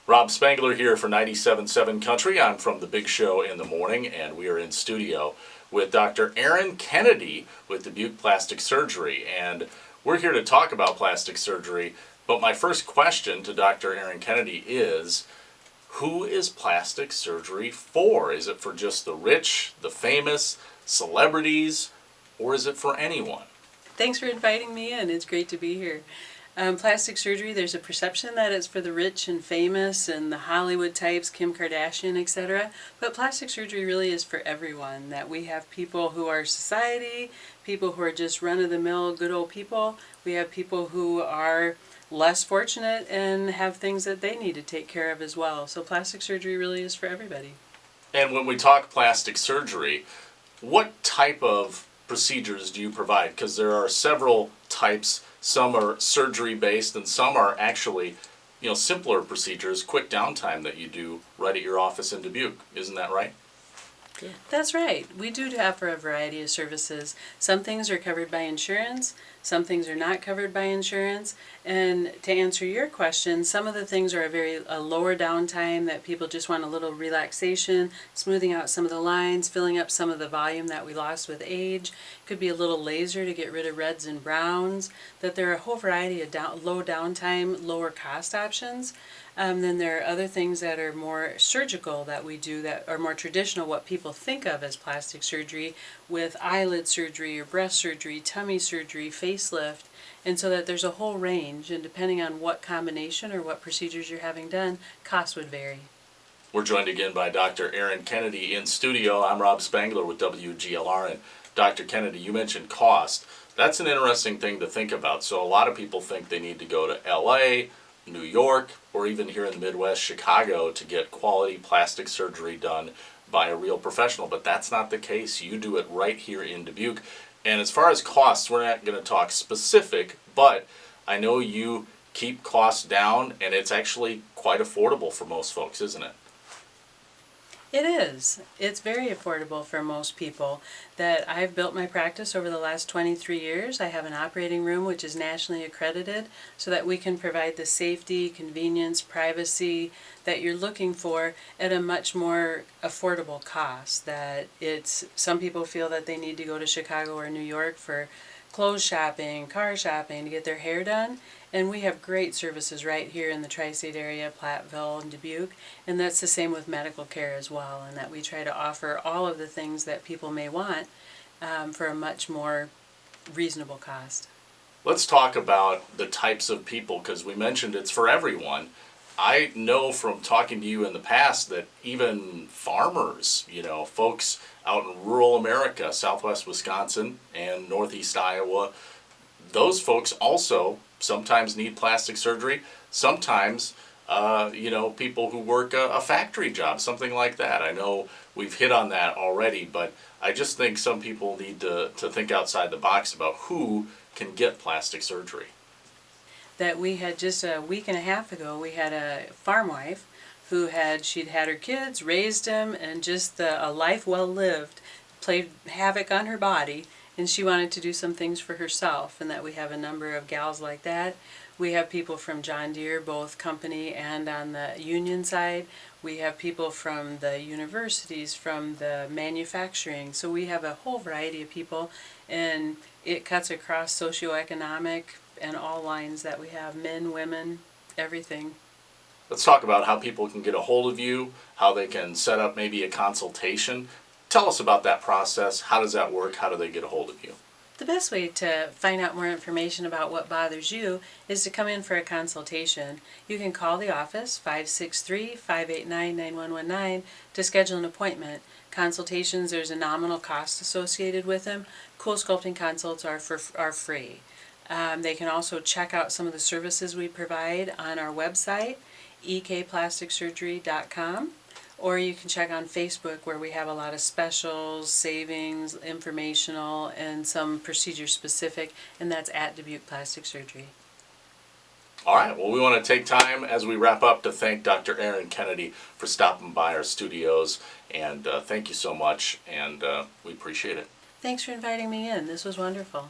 Rob Spangler here for 97.7 Country. I'm from the Big Show in the morning, and we are in studio with Dr. Erin Kennedy with Dubuque Plastic Surgery. And we're here to talk about plastic surgery, but my first question to Dr. Erin Kennedy is, who is plastic surgery for? Is it for just the rich, the famous, celebrities, or is it for anyone? Thanks for inviting me in. It's great to be here. Plastic surgery, there's a perception that it's for the rich and famous and the Hollywood types, Kim Kardashian, etc. But plastic surgery really is for everyone. That we have people who are society, people who are just run-of-the-mill good old people. We have people who are less fortunate and have things that they need to take care of as well. So plastic surgery really is for everybody. And when we talk plastic surgery, what type of procedures do you provide? Because there are several types. Some are surgery based and some are actually, simpler procedures, quick downtime that you do right at your office in Dubuque. Isn't that right? Good. That's right. We do offer a variety of services. Some things are covered by insurance, some things are not covered by insurance. And to answer your question, some of the things are a lower downtime that people just want a little relaxation, smoothing out some of the lines, filling up some of the volume that we lost with age. Could be a little laser to get rid of reds and browns. That there are a whole variety of low downtime, lower cost options. Then there are other things that are more surgical that we do that are more traditional, what people think of as plastic surgery, with eyelid surgery or breast surgery, tummy surgery, facelift, and so that there's a whole range, and depending on what combination or what procedures you're having done, costs would vary. We're joined again by Dr. Erin Kennedy in studio. I'm Rob Spangler with WGLR, and Dr. Kennedy, you mentioned cost. That's an interesting thing to think about. So a lot of people think they need to go to LA, New York, or even here in the Midwest, Chicago, to get quality plastic surgery done by a real professional. But that's not the case. You do it right here in Dubuque. And as far as costs, we're not going to talk specific, but I know you keep costs down, and it's actually quite affordable for most folks, isn't it? It is. It's very affordable for most people. That I've built my practice over the last 23 years. I have an operating room which is nationally accredited so that we can provide the safety, convenience, privacy that you're looking for at a much more affordable cost. That some people feel that they need to go to Chicago or New York for clothes shopping, car shopping, to get their hair done. And we have great services right here in the tri-state area, Platteville and Dubuque. And that's the same with medical care as well, and that we try to offer all of the things that people may want for a much more reasonable cost. Let's talk about the types of people, because we mentioned it's for everyone. I know from talking to you in the past that even farmers, folks out in rural America, southwest Wisconsin and northeast Iowa, those folks also sometimes need plastic surgery. Sometimes, people who work a factory job, something like that. I know we've hit on that already, but I just think some people need to think outside the box about who can get plastic surgery. That we had just a week and a half ago, we had a farm wife who she'd had her kids, raised them, and just a life well lived played havoc on her body, and she wanted to do some things for herself, and that we have a number of gals like that. We have people from John Deere, both company and on the union side. We have people from the universities, from the manufacturing. So we have a whole variety of people, and it cuts across socioeconomic and all lines that we have, men, women, everything. Let's talk about how people can get a hold of you, how they can set up maybe a consultation. Tell us about that process. How does that work? How do they get a hold of you? The best way to find out more information about what bothers you is to come in for a consultation. You can call the office, 563-589-9119, to schedule an appointment. Consultations, there's a nominal cost associated with them. Cool sculpting consults are free. They can also check out some of the services we provide on our website, ekplasticsurgery.com. Or you can check on Facebook, where we have a lot of specials, savings, informational, and some procedure specific, and that's at Dubuque Plastic Surgery. All right, well, we want to take time as we wrap up to thank Dr. Erin Kennedy for stopping by our studios, and thank you so much, and we appreciate it. Thanks for inviting me in. This was wonderful.